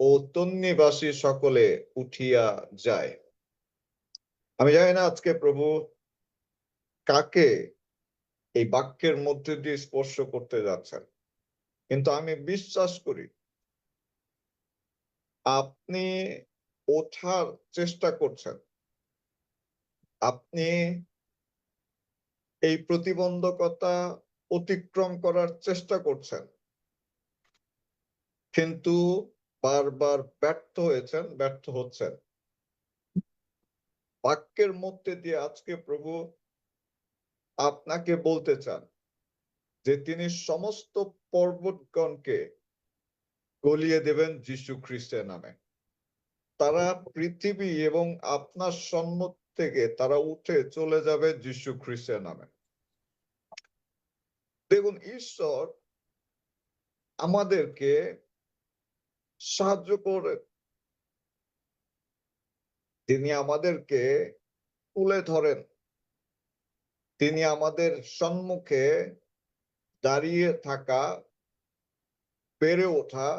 ও তন্নিবাসী সকলে উঠিয়া যায়। আমি জানি না আজকে প্রভু কাকে এই বাক্যের মধ্যে দিয়ে স্পর্শ করতে যাচ্ছেন, কিন্তু আমি বিশ্বাস করি আপনি ওঠার চেষ্টা করছেন, আপনি এই প্রতিবন্ধকতা অতিক্রম করার চেষ্টা করছেন, কিন্তু বারবার ব্যর্থ হয়েছেন, ব্যর্থ হচ্ছেন। বাক্যের মধ্যে দিয়ে আজকে প্রভু আপনাকে বলতে চান যে তিনি সমস্ত পর্বতগণকে গলিয়ে দেবেন যীশু খ্রিস্টের নামে। তারা পৃথিবী এবং আপনার সম্মুখ থেকে তারা উঠে চলে যাবে যীশু খ্রিস্টের নামে। দেখুন, ঈশ্বর আমাদেরকে সাহায্য করে, তিনি আমাদেরকে তুলে ধরেন, তিনি আমাদের সম্মুখে দাঁড়িয়ে থাকা, বেড়ে ওঠা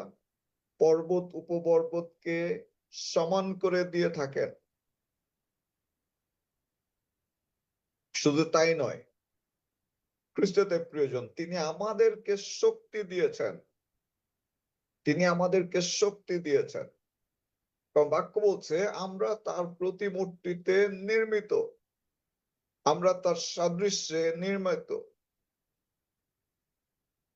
পর্বত উপপর্বতকে সমান করে দিয়ে থাকেন। শুধু তাই নয়, খ্রিস্টতে প্রিয়জন, তিনি আমাদেরকে শক্তি দিয়েছেন, তিনি আমাদেরকে শক্তি দিয়েছেন। কারণ বাক্য বলছে আমরা তার প্রতিমূর্তিতে নির্মিত, আমরা তার সাদৃশ্যে নির্মিত।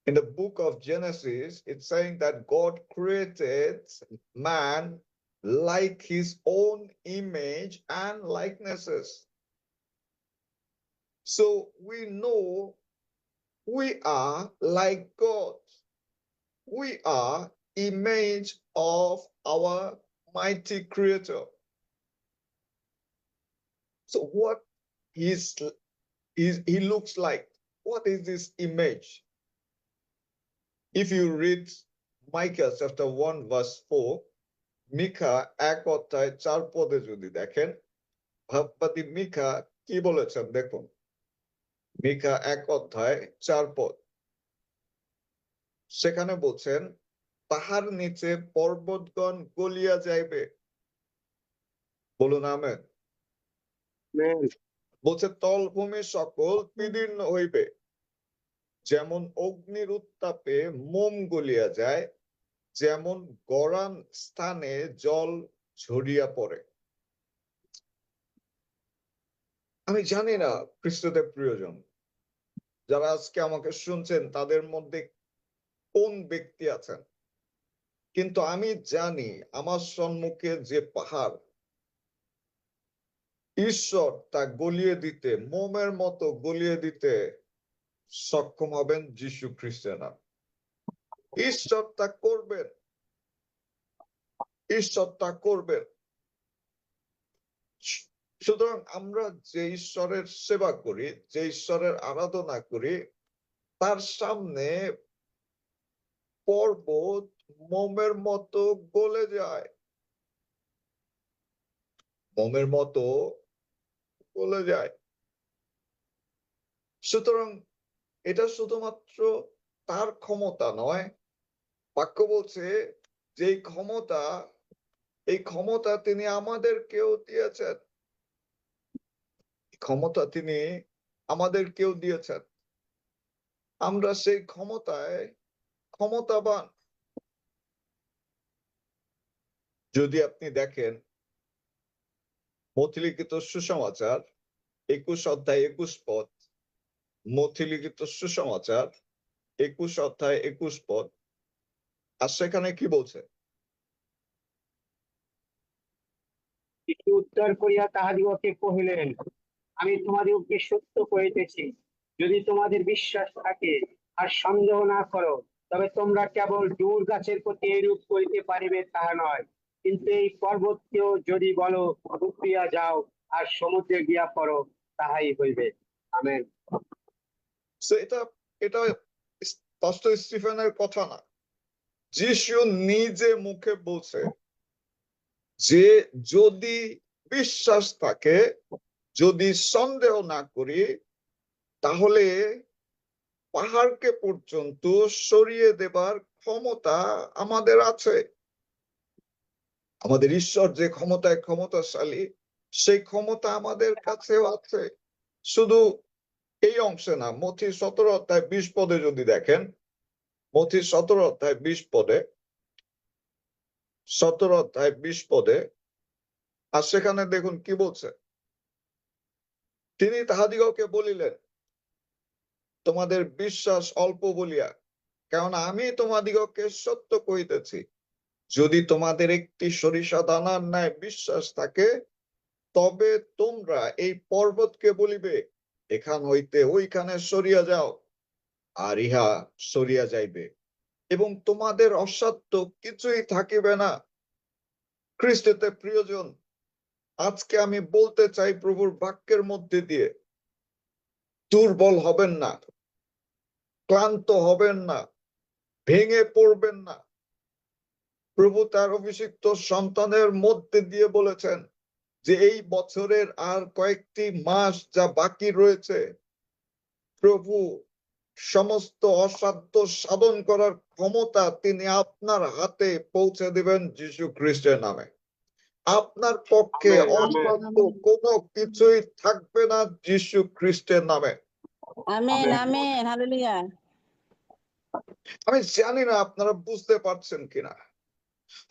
In the book of Genesis, it's saying that God created man like his own image and likenesses. So we know we are like God. We are image of our mighty creator. So what he looks like? What is this image? If you read Micah chapter 1 verse 4, মিকা 1:4 যদি দেখেন, ভাববাদী মিকা কি বলেছেন দেখুন। মিকা 1:4, সেখানে বলছেন তাহার নিচে পর্বতগণ গলিয়া যাইবে। বলুন আমেন। বলছে তলভূমি সকল বিদীর্ণ হইবে, যেমন অগ্নির উত্তাপে মোম গলিয়া যায়, যেমন গড়ান স্থানে জল ঝরিয়া পড়ে। আমি জানি না খ্রিস্টদের প্রিয়জন যারা আজকে আমাকে শুনছেন তাদের মধ্যে কোন ব্যক্তি আছেন, কিন্তু আমি জানি আমার সম্মুখে যে পাহাড়, ঈশ্বর তা গলিয়ে দিতে, মোমের মতো গলিয়ে দিতে সক্ষম হবেন যীশু খ্রিস্টের নাম। ঈশ্বর তা করবেন, ঈশ্বর তা করবেন। সুতরাং আমরা যে ঈশ্বরের সেবা করি, যে ঈশ্বরের আরাধনা করি, তার সামনে পর্বত মোমের মতো গলে যায়, মোমের মতো গলে যায়। সুতরাং এটা শুধুমাত্র তার ক্ষমতা নয়, বাক্য বলছে যে এই ক্ষমতা তিনি আমাদেরকেও দিয়েছেন, ক্ষমতা তিনি আমাদেরকেও দিয়েছেন। আমরা সেই ক্ষমতাবান। যদি আপনি দেখেন মথিলিখিত সুসমাচার 21:21, মথিলিখিত সুসমাচার 21:21, আর সেখানে কি বলছে? উত্তর করিয়া তাহাদিগকে কহিলেন, আমি তোমাদিগকে সত্য কহিতেছি, যদি তোমাদের বিশ্বাস থাকে আর সন্দেহ না করো, তবে তোমরা কেবল ডুমুর গাছের প্রতি এইরূপ করিতে পারিবে তাহা নয়, কিন্তু এই পর্বতকেও যদি বলো উপড়িয়া যাও আর সমুদ্রে গিয়া পড়ো, তাহাই হইবে। আমেন। এটা পাস্টর স্টিফেনের কথা না, যিশু নিজে মুখে বলছে যে যদি বিশ্বাস থাকে, যদি সন্দেহ না করি, তাহলে পাহাড়কে পর্যন্ত সরিয়ে দেবার ক্ষমতা আমাদের আছে। আমাদের ঈশ্বর যে ক্ষমতায় ক্ষমতাশালী, সেই ক্ষমতা আমাদের কাছেও আছে। শুধু এই অংশে না, মথি 17 অধ্যায় 20 পদে যদি দেখেন, মথি 17 অধ্যায় 20 পদে, 17 অধ্যায় 20 পদে, আর সেখানে দেখুন কি বলছে। তিনি তাহাদিগকে বলিলেন, তোমাদের বিশ্বাস অল্প বলিয়া, কারণ আমি তোমাদিগকে সত্য কহিতেছি, যদি তোমাদের একটি সরিষা দানার ন্যায় বিশ্বাস থাকে, তবে তোমরা এই পর্বতকে বলিবে, এখান হইতে ওইখানে সরিয়া যাও, আর ইহা সরিয়া যাইবে, এবং তোমাদের অসাধ্য কিছুই থাকিবে না। খ্রিস্টতে প্রিয়জন, আজকে আমি বলতে চাই প্রভুর বাক্যের মধ্যে দিয়ে, দুর্বল হবেন না, ক্লান্ত হবেন না, ভেঙে পড়বেন না। প্রভু তার অভিষিক্ত সন্তানের মধ্যে দিয়ে বলেছেন যে এই বছরের আর কয়েকটি মাস যা বাকি রয়েছে, প্রভু সমস্ত অসাধ্য সাধন করার ক্ষমতা তিনি আপনার হাতে পৌঁছে দিবেন যীশু খ্রিস্টের নামে। আপনার পক্ষে আমেন, আমেন। অসাধ্য কোনো কিছুই থাকবে না যীশু খ্রিস্টের নামে। Amen amen. Amen hallelujah. আমি জানি না আপনারা বুঝতে পারছেন কিনা।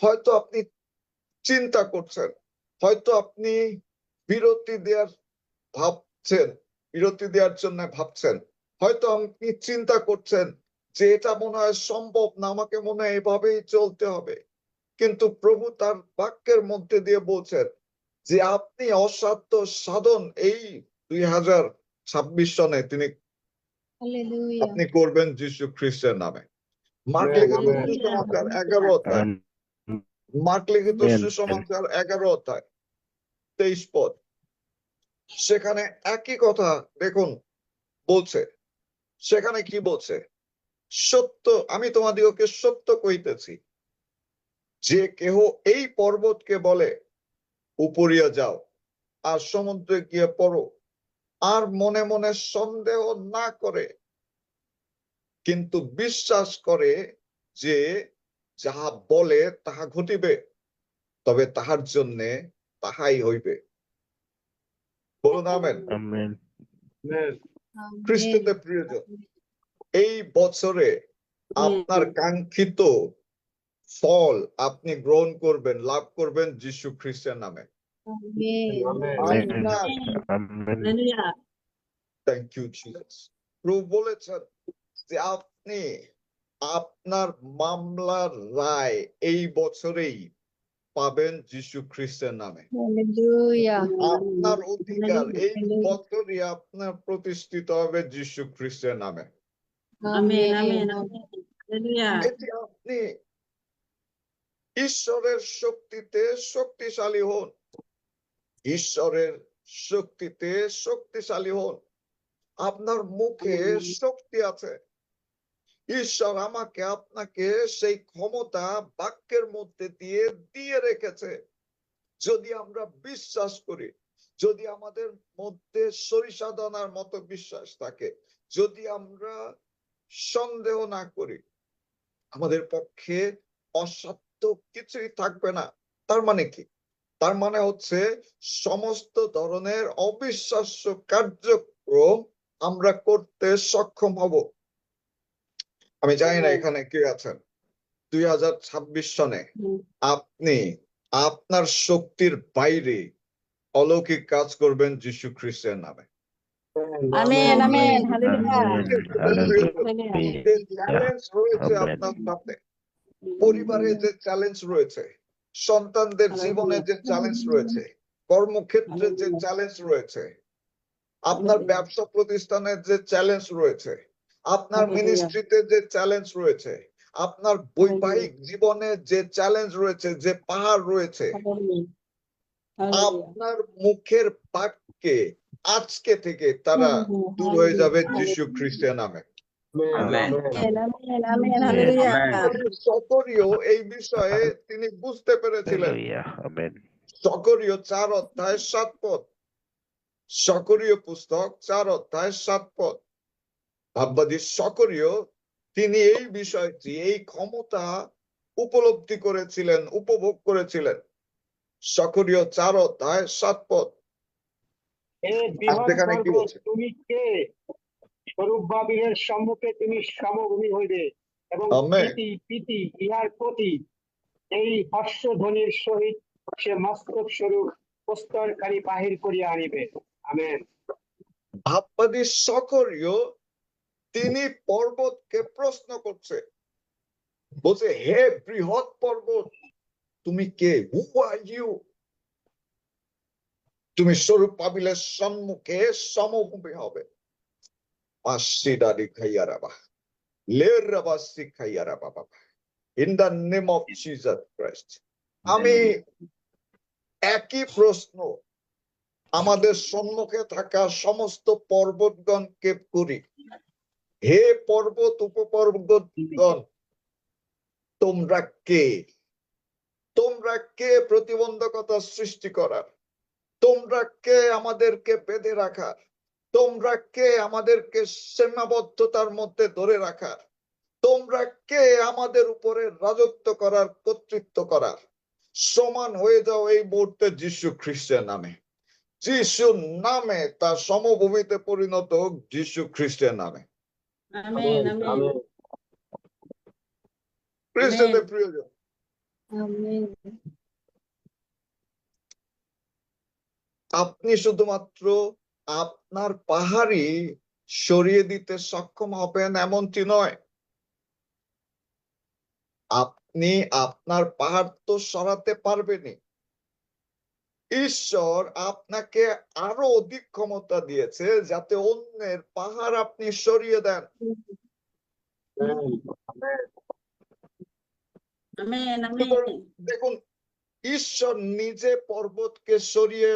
হয়তো আপনি চিন্তা করছেন, হয়তো আপনি বিরতি দেওয়ার ভাবছেন, বিরতি দেওয়ার জন্য ভাবছেন, হয়তো আপনি চিন্তা করছেন যে এটা মনে হয় সম্ভব না, আমাকে মনে হয় এভাবেই চলতে হবে। কিন্তু প্রভু তার বাক্যের মধ্যে দিয়ে বলছেন যে আপনি অসাধ্য সাধন এই 2026 সনে তিনি হালেলুয়া। আপনি করবেন যীশু খ্রিস্টের নামে। মার্ক আমেন, লিখিত আমেন। সুসমাচার 11 অধ্যায়, মার্ক লিখিত সুসমাচার 11 অধ্যায় 23 পদ, সেখানে একই কথা দেখুন বলছে। সেখানে কি বলছে? সত্য, আমি তোমাদিগকে সত্য কইতেছি, যে কেহ এই পর্বতকে বলে উপরিয়া যাও আর সমুদ্রে গিয়ে পড়ো, আর মনে মনে সন্দেহ না করে, কিন্তু বিশ্বাস করে যে যাহা বলে তাহা ঘটিবে, তবে তাহার জন্য তাহাই হইবে। বলুন আমেন। আমেন। খ্রিস্টতে প্রিয়জন, এই বছরে আপনার কাঙ্ক্ষিত ফল আপনি গ্রহণ করবেন, লাভ করবেন যীশু খ্রিস্টের নামে। হালেলুয়া। Thank you Jesus. প্রভু বলেছেন যে আপনি আপনার মামলার রায় এই বছরেই পাবেন যীশু খ্রিস্টের নামে। হালেলুয়া। আপনার অধিকার এই বছরই আপনার প্রতিষ্ঠিত হবে যীশু খ্রিস্টের নামে। Amen amen amen hallelujah. এতে আপনি ঈশ্বরের শক্তিতে শক্তিশালী হন, ঈশ্বরের শক্তিতে শক্তিশালী হন। আপনার মুখে শক্তি আছে। ঈশ্বর আমাকে আপনাকে সেই ক্ষমতা বাক্যের মধ্যে দিয়ে দিয়ে রেখেছে। যদি আমরা বিশ্বাস করি, যদি আমাদের মধ্যে সরিষা দানার মতো বিশ্বাস থাকে, যদি আমরা সন্দেহ না করি, আমাদের পক্ষে অসাধ্য কিছুই থাকবে না। তার মানে কি? তার মানে হচ্ছে সমস্ত ধরনের অবিশ্বাস্য কার্যক্রম আমরা করতে সক্ষম হব। আমি জানি না এখানে কে আছেন 2026 সনে আপনি আপনার শক্তির বাইরে অলৌকিক কাজ করবেন যীশু খ্রিস্টের নামে। Amen amen hallelujah. যে চ্যালেঞ্জ রয়েছে আপনার সামনে, পরিবারে যে চ্যালেঞ্জ রয়েছে, সন্তানদের জীবনে যে চ্যালেঞ্জ রয়েছে, কর্মক্ষেত্রে যে চ্যালেঞ্জ রয়েছে, আপনার ব্যবসা প্রতিষ্ঠানের যে চ্যালেঞ্জ রয়েছে, আপনার মিনিস্ট্রিতে যে চ্যালেঞ্জ রয়েছে, আপনার বৈবাহিক জীবনে যে চ্যালেঞ্জ রয়েছে, যে পাহাড় রয়েছে, আপনার মুখের বাক্যে আজকে থেকে তারা দূর হয়ে যাবে যীশু খ্রিস্টের নামে। Amen amen hallelujah. সকরিও এই বিষয়ে তিনি বুঝতে পেরেছিলেন। সকরিও 4 অধ্যায় 7 পদ, সকরিও পুস্তক 4 অধ্যায় 7 পদ। ভাববাদী সকরিও তিনি এই বিষয়টি, এই ক্ষমতা উপলব্ধি করেছিলেন, উপভোগ করেছিলেন। সকরীয় 4:7 হে আর বৃহৎ সেখানে কি পর্বত, বলছে? তুমি কে? সরুব্বাবিলের সম্মুখে তুমি সমভূমি হইবে, এবং আমেন। প্রীতি ইহার প্রতি এই হর্ষধ্বনির সহিত সে মস্তক স্বরূপ প্রস্তরকারী বাহির করিয়া আনিবে। আমেন। ভাববাদী সকরীয় তিনি পর্বতকে প্রশ্ন করছে, বলছে হে বৃহৎ পর্বত তুমি কে? হু আর ইউ? তুমি সরুব্বাবিলের সম্মুখে সমভূমি হবে। In the name of Jesus Christ. আমি একই প্রশ্ন আমাদের সম্মুখে থাকা সমস্ত পর্বতগণকে করি। হে পর্বত উপপর্বতগণ, তোমরা কে? তোমরা কে প্রতিবন্ধকতা সৃষ্টি করার? তোমরা কে আমাদেরকে বেঁধে রাখার? তোমরা কে আমাদেরকে সীমাবদ্ধতার মধ্যে ধরে রাখার? তোমরা কে আমাদের উপরে রাজত্ব করার, কর্তৃত্ব করার? সমান হয়ে যাও এই মুহূর্তে যীশু খ্রিস্টের নামে। যিশুর নামে তার সমভূমিতে পরিণত হোক, যীশু খ্রিস্টের নামে। Amen amen amen. খ্রিস্টতে প্রিয়জন, আমেন আপনি শুধুমাত্র আপনার পাহাড়ি সরিয়ে দিতে সক্ষম হবেন এমনটি নয়। আপনি আপনার পাহাড় তো সরাতে পারবেনই, ঈশ্বর আপনাকে আরো অধিক ক্ষমতা দিয়েছে যাতে অন্যের পাহাড় আপনি সরিয়ে দেন। আমেন সুতরাং দেখুন, ঈশ্বর নিজে পর্বতকে সরিয়ে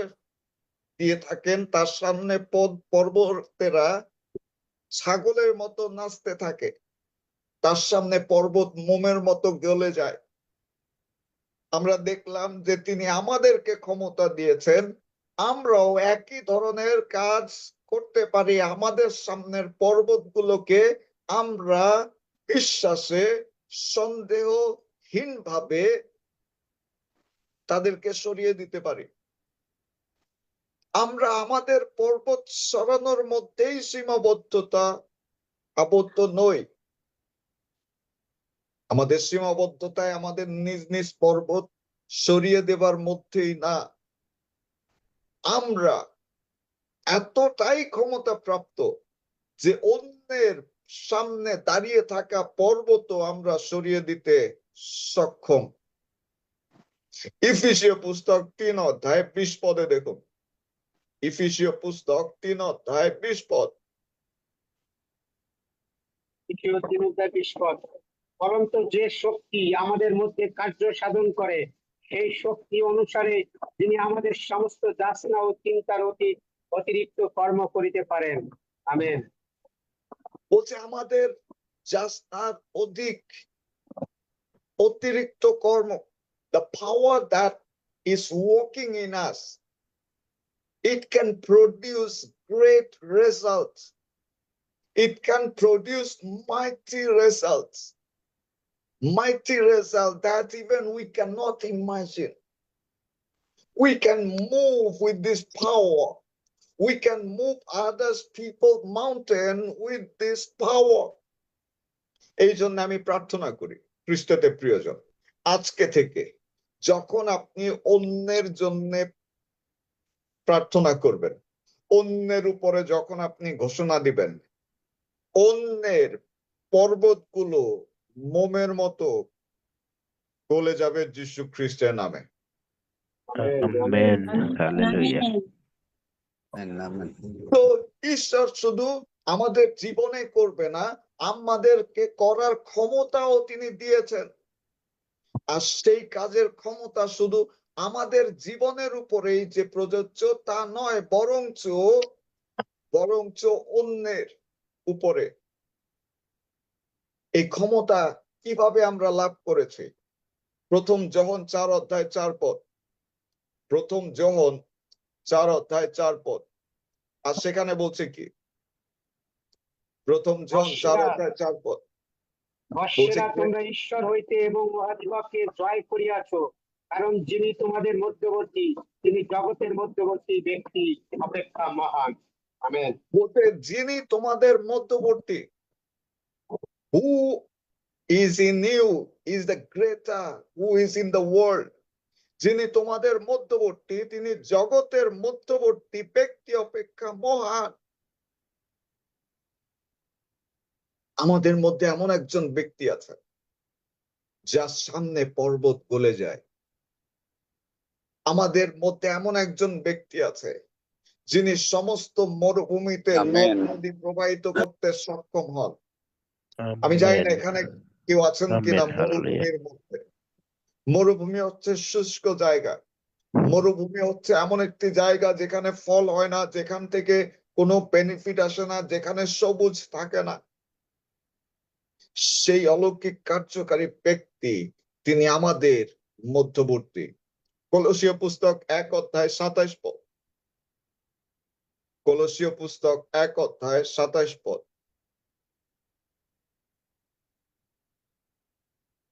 দিয়ে থাকেন, তার সামনে পর্বতেরা ছাগলের মতো নাচতে থাকে, তার সামনে পর্বত মোমের মতো গলে যায়। আমরা দেখলাম যে তিনি আমাদেরকে ক্ষমতা দিয়েছেন, আমরাও একই ধরনের কাজ করতে পারি। আমাদের সামনের পর্বতগুলোকে আমরা বিশ্বাসে সন্দেহহীনভাবে তাদেরকে সরিয়ে দিতে পারি। আমরা আমাদের পর্বত সরানোর মধ্যেই সীমাবদ্ধতা আবদ্ধ নই। আমাদের সীমাবদ্ধতায় আমাদের নিজ নিজ পর্বত সরিয়ে দেবার মধ্যেই না, আমরা এতটাই ক্ষমতা প্রাপ্ত যে অন্যের সামনে দাঁড়িয়ে থাকা পর্বত আমরা সরিয়ে দিতে সক্ষম। ইফিসীয় পুস্তক 3:20 দেখুন। ইফিসীয় পুস্তক 3:20। পরন্তু যে শক্তি আমাদের মধ্যে কার্য সাধন করে, সেই শক্তি অনুসারে তিনি আমাদের সমস্ত যাচনা ও চিন্তার অতিরিক্ত কর্ম করিতে পারেন। আমেন। বলছে আমাদের যাচনার অতিরিক্ত কর্ম, the power that is working in us, it can produce great results. It can produce mighty results that even we cannot imagine. We can move with this power. We can move others people mountain with this power. এই জন্য আমি প্রার্থনা করি, খ্রিস্টতে প্রিয়জন, আজকে থেকে যখন আপনি অন্যের জন্য প্রার্থনা করবেন, অন্যের উপরে যখন আপনি ঘোষণা দিবেন, অন্যের পর্বতগুলো মোমের মতো গলে যাবে যীশু খ্রিস্টের নামে। আমেন। হালেলুয়া। তো ঈশ্বর শুধু আমাদের জীবনে করবে না, আমাদেরকে করার ক্ষমতাও তিনি দিয়েছেন। আর সেই কাজের ক্ষমতা শুধু আমাদের জীবনের উপরেই যে প্রযোজ্য তা নয়, বরঞ্চ অন্যের উপরে। এই ক্ষমতা কিভাবে আমরা লাভ করেছি? প্রথম যোহন 4:4। প্রথম যোহন 4:4। আর সেখানে বলছে কি? প্রথম যোহন 4:4 বলছে, তোমরা ঈশ্বর হইতে এবং উহাদিগকে জয় করিয়াছ, কারণ যিনি তোমাদের মধ্যবর্তী তিনি জগতের মধ্যবর্তী ব্যক্তি অপেক্ষা মহান। আমেন। বলতে যিনি তোমাদের মধ্যবর্তী, who is in you is the greater who is in the world. যিনি তোমাদের মধ্যবর্তী তিনি জগতের মধ্যবর্তী ব্যক্তি অপেক্ষা মহান। আমাদের মধ্যে এমন একজন ব্যক্তি আছে যার সামনে পর্বত গলে যায়। আমাদের মধ্যে এমন একজন ব্যক্তি আছে যিনি সমস্ত মরুভূমিতে নদ নদী প্রবাহিত করতে সক্ষম হন। আমি জানি না Amen. এখানে কেউ আছেন কিনা Amen. Hallelujah. মরুভূমির মধ্যে। মরুভূমি হচ্ছে শুষ্ক জায়গা। মরুভূমি হচ্ছে এমন একটি জায়গা যেখানে ফল হয় না, যেখান থেকে কোনো বেনিফিট আসে না, যেখানে সবুজ থাকে না। সেই অলৌকিক কার্যকারী ব্যক্তি তিনি আমাদের মধ্যবর্তী। কলসীয় পুস্তক 1:27 পদ। কলসীয় পুস্তক 1:27 পদ।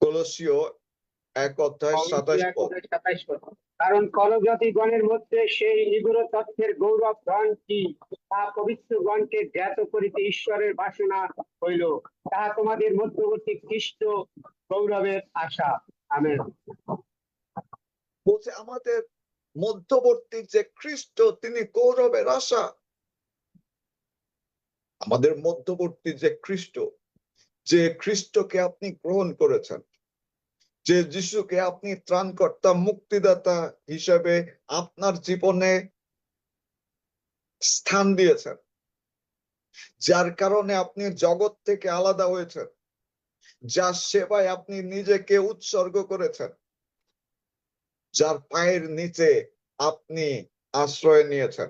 কলসীয় 1:27 পদ। কারণ কলজাতিগণের মধ্যে সেই নিগুড় তথ্যের গৌরব ধন কি তা পবিত্র গণকে জ্ঞাত করিতে ঈশ্বরের বাসনা হইল, তাহা তোমাদের মধ্যবর্তী খ্রিস্ট গৌরবের আশা। আমেন। বলছে আমাদের মধ্যবর্তী যে খ্রিস্ট তিনি গৌরবের আশা। আমাদের মধ্যবর্তী যে খ্রিস্ট, যে খ্রিস্টকে আপনি গ্রহণ করেছেন, যে যিশুকে আপনি ত্রাণকর্তা মুক্তিদাতা হিসেবে আপনার জীবনে স্থান দিয়েছেন, যার কারণে আপনি জগৎ থেকে আলাদা হয়েছেন, যার সেবায় আপনি নিজেকে উৎসর্গ করেছেন, যার পায়ের নিচে আপনি আশ্রয় নিয়েছেন।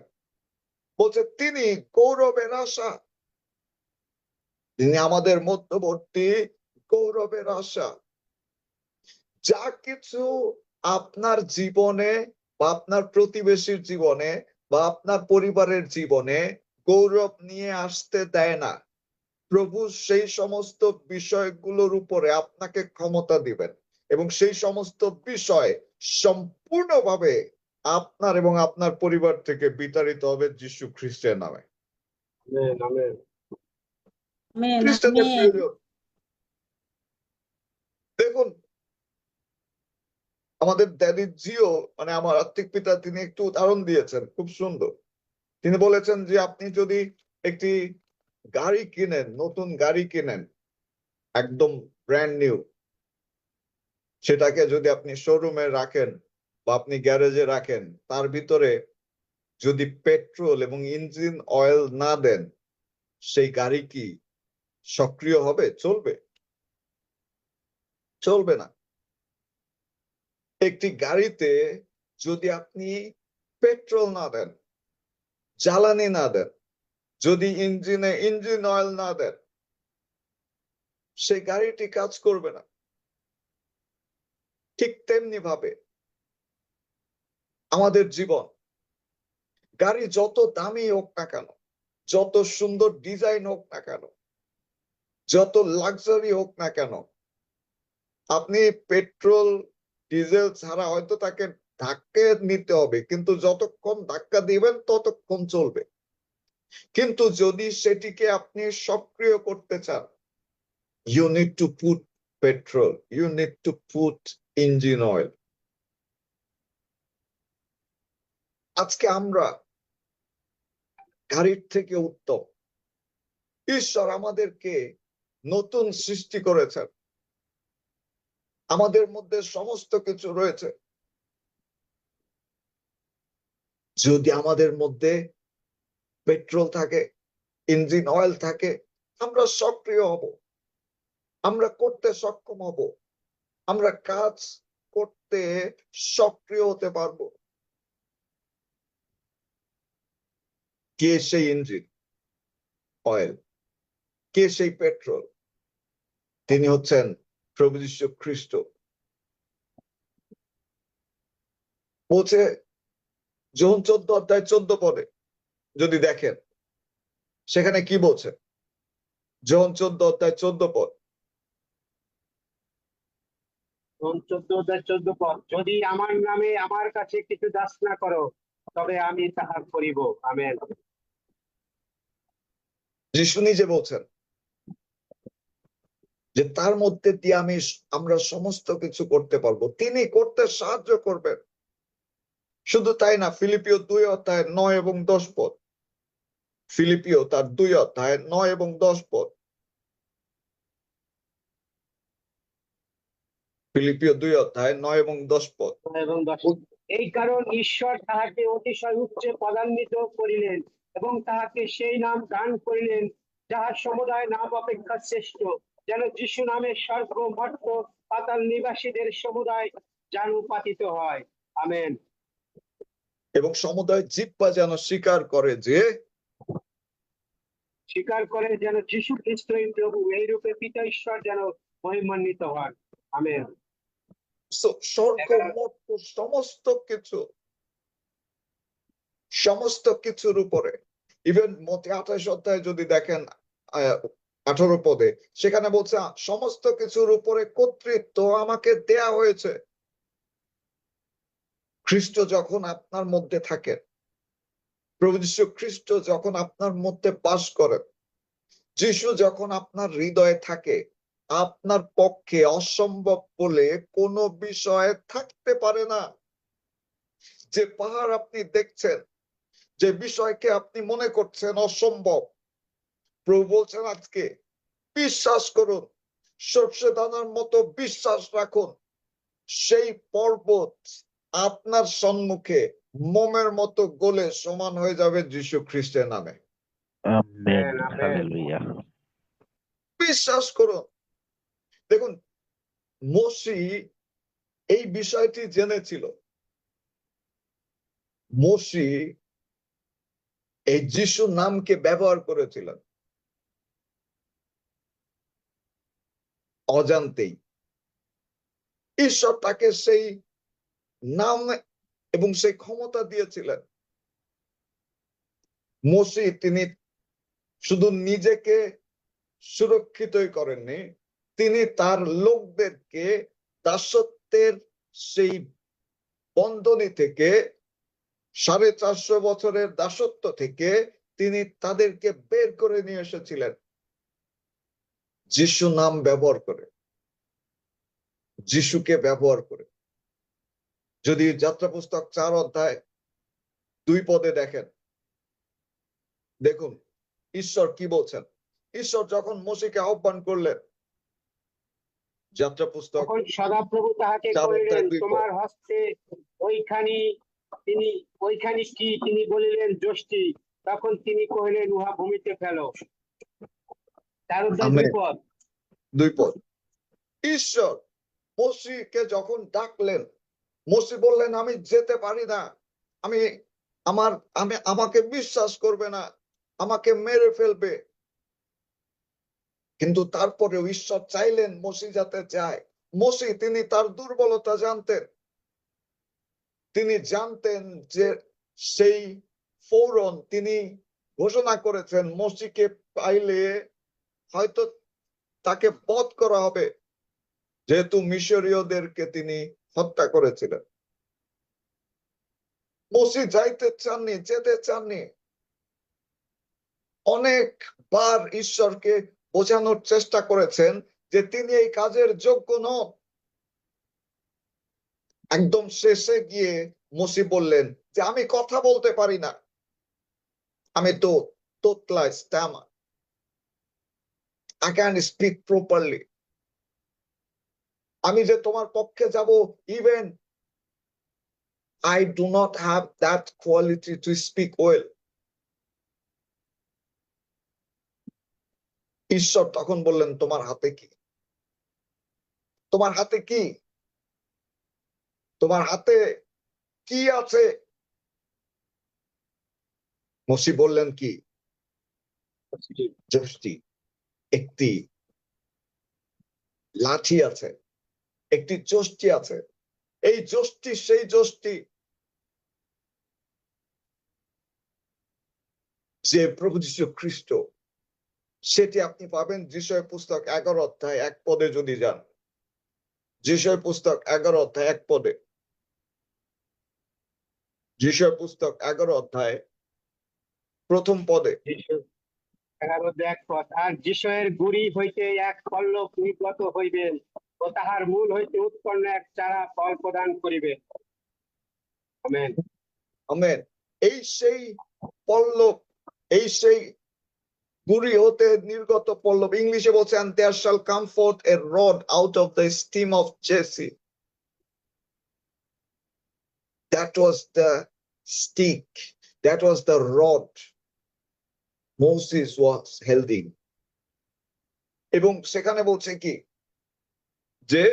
বলছে তিনি গৌরবের আশা, তিনি আমাদের মধ্যবর্তী গৌরবের আশা। যা কিছু আপনার জীবনে বা আপনার প্রতিবেশীর জীবনে বা আপনার পরিবারের জীবনে গৌরব নিয়ে আসতে দেয় না, প্রভু সেই সমস্ত বিষয়গুলোর উপরে আপনাকে ক্ষমতা দিবেন এবং সেই সমস্ত বিষয় সম্পূর্ণভাবে আপনার এবং আপনার পরিবার থেকে বিতাড়িত হবে যিশু খ্রিস্টের নামে। আমেন। আমেন, খ্রিস্টানদের আমেন। প্রিয়জন, দেখুন আমাদের ড্যাডি জিও মানে আমার আত্মিক পিতা তিনি একটু উদাহরণ দিয়েছেন, খুব সুন্দর। তিনি বলেছেন যে আপনি যদি একটি গাড়ি কিনেন, নতুন গাড়ি কিনেন, একদম ব্র্যান্ড নিউ, সেটাকে যদি আপনি শোরুমে রাখেন বা আপনি গ্যারেজে রাখেন, তার ভিতরে যদি পেট্রোল এবং ইঞ্জিন অয়েল না দেন, সেই গাড়ি কি সক্রিয় হবে? চলবে? চলবে না। একটি গাড়িতে যদি আপনি পেট্রোল না দেন, জ্বালানি না দেন, যদি ইঞ্জিনে ইঞ্জিন অয়েল না দেন, সেই গাড়িটি কাজ করবে না। ঠিক তেমনি ভাবে আমাদের জীবন, গাড়ি যত দামি হোক না কেন, যত সুন্দর ডিজাইন হোক না কেন, যত লাক্সারি হোক না কেন, আপনি পেট্রোল ডিজেল ছাড়া হয়তো তাকে ধাক্কা নিতে হবে, কিন্তু যতক্ষণ ধাক্কা দিবেন ততক্ষণ চলবে। কিন্তু যদি সেটিকে আপনি সক্রিয় করতে চান, you need to put petrol, you need to put engine oil. আজকে আমরা গাড়ির থেকে উত্তম। ঈশ্বর আমাদেরকে নতুন সৃষ্টি করেছেন, আমাদের মধ্যে সমস্ত কিছু রয়েছে। যদি আমাদের মধ্যে পেট্রোল থাকে, ইঞ্জিন অয়েল থাকে, আমরা সক্রিয় হব, আমরা করতে সক্ষম হব, আমরা কাজ করতে সক্রিয় হতে পারবো। কে সেই ইঞ্জিন অয়েল? কে সেই পেট্রোল? তিনি হচ্ছেন প্রভু যীশু খ্রিস্ট। বলছে যোহন 14:14 পদে যদি দেখেন, সেখানে কি বলছে? যোহন 14:14 পদ। এবং 14 পদ, যদি আমার নামে আমার কাছে কিছু দাস না করো, তবে আমি তাহা করিব। আমেন। যিশু নিজে বলছেন যে তার মধ্যে দিয়ে আমরা সমস্ত কিছু করতে পারবো, তিনি করতে সাহায্য করবেন। শুধু তাই না, ফিলিপিও 2:9-10 পদ, ফিলিপিও তার 2:9-10 পদ, ফিলিপিও 2:9-10 পদ। এবং 10, এই কারণ ঈশ্বর তাহাকে অতিশয় উচ্চে পদান্বিত করিলেন এবং তাহাকে সেই নাম দান করিলেন যাহার সমুদায় নাম অপেক্ষা শ্রেষ্ঠ, যেন যিশু নামে স্বর্গ মর্ত পাতাল নিবাসীদের সমুদায় জানুপাতিত হয়। আমেন। এবং সমুদায় জিহ্বা যেন স্বীকার করে যেন যিশু খ্রিস্টই প্রভু, এই রূপে পিতা ঈশ্বর যেন মহিমান্বিত হন। আমেন। স্বর্গ মর্ত সমস্ত কিছুর উপরে, ইভেন মতে 28 অধ্যায় যদি দেখেন 18 পদে, সেখানে বলছে সমস্ত কিছুর উপরে কর্তৃত্ব আমাকে দেয়া হয়েছে। খ্রিস্ট যখন আপনার মধ্যে থাকেন, প্রভু যীশু খ্রিস্ট যখন আপনার মধ্যে বাস করেন, যিশু যখন আপনার হৃদয়ে থাকে, আপনার পক্ষে অসম্ভব বলে কোনো বিষয় থাকতে পারে না। যে পাহাড় আপনি দেখছেন, যে বিষয়কে আপনি মনে করছেন অসম্ভব, প্রভু বলছেন আজকে বিশ্বাস করুন, সর্ষে দানার মতো বিশ্বাস রাখুন, সেই পর্বত আপনার সম্মুখে মোমের মতো গলে সমান হয়ে যাবে যীশু খ্রিস্টের নামে। আমেন। হালেলুয়া। বিশ্বাস করুন। দেখুন, মোশি এই বিষয়টি জেনেছিল। মোশি এই যিশু নামকে ব্যবহার করেছিলেন অজান্তেই। ঈশ্বর তাকে সেই নাম এবং সেই ক্ষমতা দিয়েছিলেন। মোশি তিনি শুধু নিজেকে সুরক্ষিতই করেননি, তিনি তার লোকদেরকে দাসত্বের সেই বন্ধনী থেকে, 450 বছরের দাসত্ব থেকে তিনি তাদেরকে বের করে নিয়ে এসেছিলেন যিশু নাম ব্যবহার করে, যিশুকে ব্যবহার করে। যদি যাত্রা পুস্তক 4:2 দেখেন, দেখুন ঈশ্বর কি বলছেন। ঈশ্বর যখন মোশিকে আহ্বান করলেন, যাত্রা পুস্তক তখন সদাপ্রভু তাহাকে 4:2 কহিলেন, তোমার হস্তে ওইখানি কি? তিনি বলিলেন, যষ্টি। তখন তিনি কহিলেন, উহা ভূমিতে ফেলো। 4:2 পদ। 2 পদ। ঈশ্বর মোশিকে যখন ডাকলেন, মোশি বললেন আমি যেতে পারি না, আমাকে বিশ্বাস করবে না, আমাকে মেরে ফেলবে। কিন্তু তারপরেও ঈশ্বর চাইলেন মোশি যাতে যায়। মোশি তিনি তার দুর্বলতা জানতেন, তিনি জানতেন যে সেই ফৌরন তিনি ঘোষণা করেছেন মোশিকে পাইলে হয়তো তাকে বধ করা হবে, যেহেতু মিশরীয়দেরকে তিনি হত্যা করেছিলেন। মোশি যেতে চাননি। অনেকবার ঈশ্বরকে বোঝানোর চেষ্টা করেছেন যে তিনি এই কাজের যোগ্য নন। একদম শেষে গিয়ে মোশি বললেন যে আমি কথা বলতে পারি না, আমি তো তোতলা stammer, I can't speak properly. আমি যে তোমার পক্ষে যাব, even I do not have that quality to speak well. ঈশ্বর তখন বললেন তোমার হাতে কি? তোমার হাতে কি? তোমার হাতে কি আছে? মোশি বললেন কি? যষ্টি, একটি লাঠি আছে, একটি যষ্টি আছে। এই যষ্টি সেই যষ্টি যে প্রভু যীশু খ্রিস্ট, সেটি আপনি পাবেন যিশয় পুস্তক 11:1 যদি যান। যিশয় পুস্তক 11 অধ্যায় 1 পদে, যিশয় পুস্তক 11 অধ্যায় 1ম পদে, 11 আর যিশয়ের গুড়ি হইতে এক পল্লব নির্গত হইবেন ও তাহার মূল হইতে উৎপন্ন এক চারা ফল প্রদান করিবে। আমেন। আমেন। এই সেই পল্লব, এই সেই গুড়ি হতে নির্গত পল্লব। ইংলিশে বলছে and there shall come forth a rod out of the stem of Jesse. That was the stick, that was the rod Moses was holding. এবং সেখানে বলছে কি যে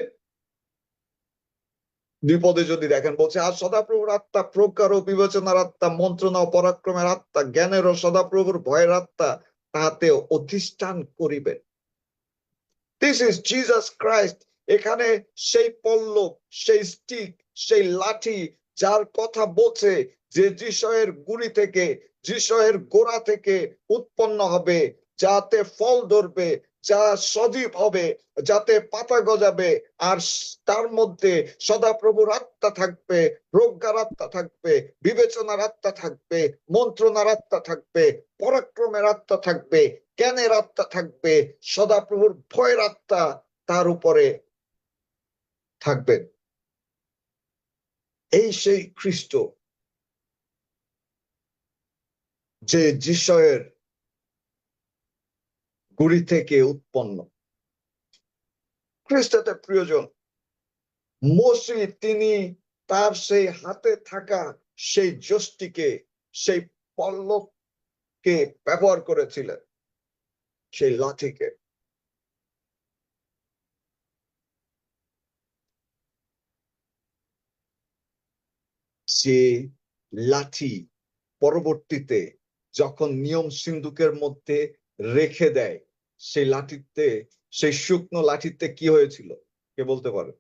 2 পদে যদি দেখেন বলছে আর সদাপ্রভুর আত্মা প্রজ্ঞার ও বিবেচনার আত্মা, মন্ত্রণা ও পরাক্রমের আত্মা, জ্ঞানের ও সদাপ্রভুর ভয়ের আত্মা তাহাতে অধিষ্ঠান করিবেন। This is Jesus Christ. এখানে সেই পল্লব, সেই স্টিক, সেই লাঠি যার কথা বলছে যে যিশয়ের গুড়ি থেকে, যিশয়ের গোড়া থেকে উৎপন্ন হবে, যাতে ফল ধরবে, যা সজীব হবে, যাতে পাতা গজাবে, আর তার মধ্যে সদাপ্রভুর আত্মা থাকবে, প্রজ্ঞার আত্মা থাকবে, বিবেচনার আত্মা থাকবে, মন্ত্রণার আত্মা থাকবে, পরাক্রমের আত্মা থাকবে, জ্ঞানের আত্মা থাকবে, সদাপ্রভুর ভয়ের আত্মা তার উপরে থাকবেন। এই সেই খ্রিস্ট যে যিশয়ের গুড়ি থেকে উৎপন্ন। খ্রিস্টতে প্রিয়জন, মোশে তিনি তার সেই হাতে থাকা সেই যষ্টিকে, সেই পল্লবকে ব্যবহার করেছিলেন, সেই লাঠিকে। যে লাঠি পরবর্তীতে যখন নিয়ম সিন্ধুকের মধ্যে রেখে দেয়, সেই লাঠিতে, সেই শুকনো লাঠিতে কি হয়েছিল কে বলতে পারে?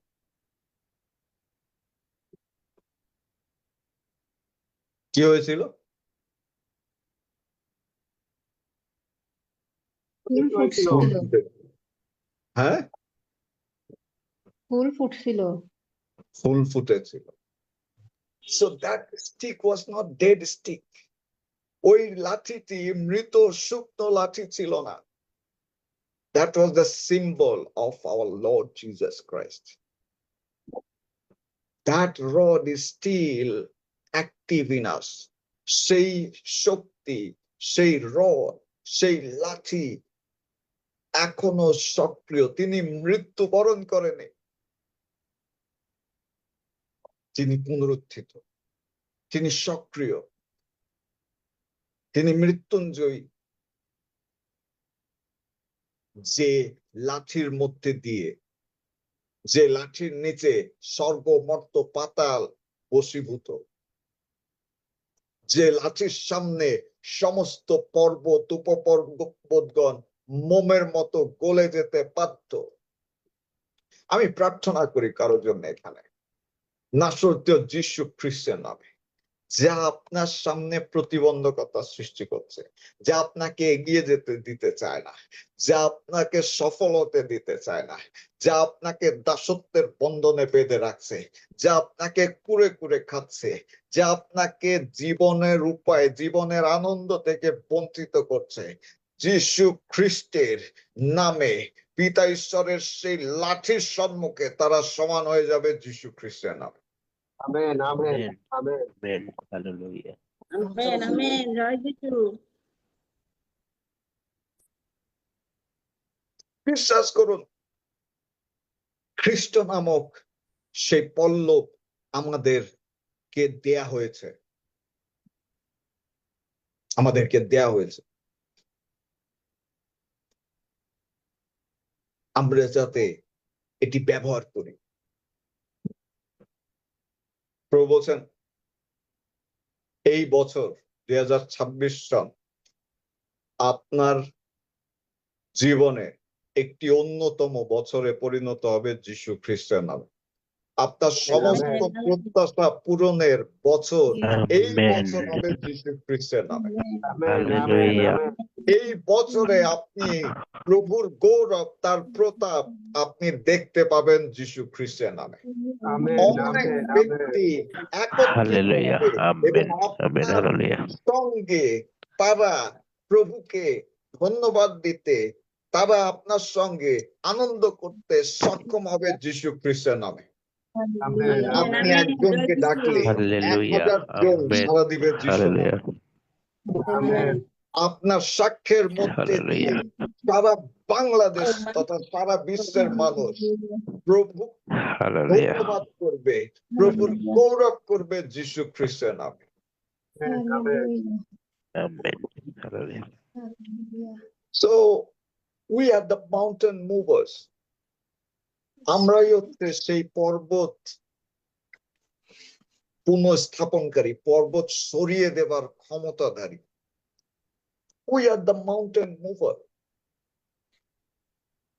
কি হয়েছিল? ফুল ফুটছিল। হ্যাঁ, ফুল ফুটছিল। ফুল ফুটেছিল। So that stick was not dead stick. ওই লাঠিটি মৃত শুকনো লাঠি ছিল না। That was the symbol of our Lord Jesus Christ. That rod is still active in us. সেই শক্তি, সেই রড, সেই লাঠি এখনো সক্রিয়। তিনি মৃত্যুবরণ করেনি, তিনি পুনরুত্থিত, তিনি সক্রিয়, তিনি মৃত্যুঞ্জয়ী। যে লাঠির মধ্যে দিয়ে, যে লাঠির নিচে স্বর্গ মর্ত পাতাল বশীভূত, যে লাঠির সামনে সমস্ত পর্বত উপপর্বতগণ মোমের মতো গলে যেতে বাধ্য। আমি প্রার্থনা করি কারোর জন্য এখানে নাসরীয় যীশু খ্রিস্টের নামে, যা আপনার সামনে প্রতিবন্ধকতা সৃষ্টি করছে, যা আপনাকে এগিয়ে যেতে দিতে চায় না, যা আপনাকে সফল হতে দিতে চায় না, যা আপনাকে দাসত্বের বন্ধনে বেঁধে রাখছে, যা আপনাকে কুরে কুরে খাচ্ছে, যা আপনাকে জীবনের উপায়, জীবনের আনন্দ থেকে বঞ্চিত করছে, যীশু খ্রিস্টের নামে পিতা ঈশ্বরের সেই লাঠির সম্মুখে তারা সমান হয়ে যাবে যীশু খ্রিস্টের নামে। Amen, amen, amen, Amen. Hallelujah. Amen, amen, জয় যিশু। বিশ্বাস করুন, খ্রিস্ট নামক সেই পল্লব আমাদেরকে দেয়া হয়েছে, আমাদেরকে দেয়া হয়েছে, আমরা যাতে এটি ব্যবহার করি। প্রভু বলছেন এই বছর 2026 সাল আপনার জীবনে একটি অন্যতম বছরে পরিণত হবে যীশু খ্রিস্টের নামে। আপনার সমস্ত প্রত্যাশা পূরণের বছর এই Amen. বছর হবে যীশু খ্রিস্টের নামে। Amen, amen, Hallelujah. আমেন। এই বছরে আপনি প্রভুর গৌরব, তার প্রতাপ আপনি দেখতে পাবেন যীশু খ্রিস্টের নামে। আমেন, অনেক আমেন, ব্যক্তি একত্রিত Hallelujah. হবে এবং Amen. Amen. আপনার Hallelujah. সঙ্গে তারা প্রভুকে ধন্যবাদ দিতে, তারা আপনার সঙ্গে আনন্দ করতে সক্ষম হবে যীশু খ্রিস্টের নামে। আমেন, আপনি আমেন, একজনকে ডাকলে Hallelujah. 1000 জন Amen. সাড়া দিবে যিশুর নামে। Hallelujah. আমেন, আপনার সাক্ষ্যের মধ্যে দিয়ে সারা বাংলাদেশ তথা সারা বিশ্বের মানুষ প্রভু Hallelujah. ধন্যবাদ করবে, প্রভুর গৌরব করবে যীশু খ্রিস্টের নামে। Amen. Amen. Hallelujah. So we are the mountain movers. আমরাই হচ্ছে সেই পর্বত পুনঃস্থাপনকারী, পর্বত সরিয়ে দেবার ক্ষমতাধারী। We are the mountain mover.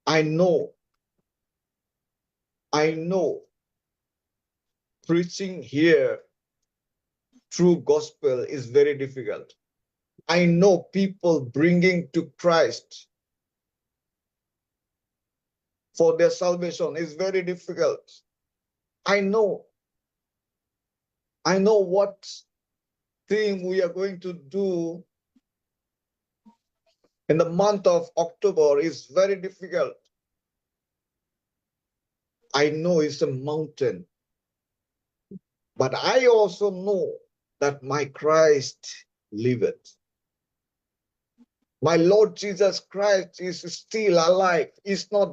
I know preaching here true gospel is very difficult. I know people bringing to Christ for their salvation is very difficult. I know what thing we are going to do in the month of October is very difficult. I know it's a mountain, but I also know that my Christ liveth. My Lord Jesus Christ is still alive. He's not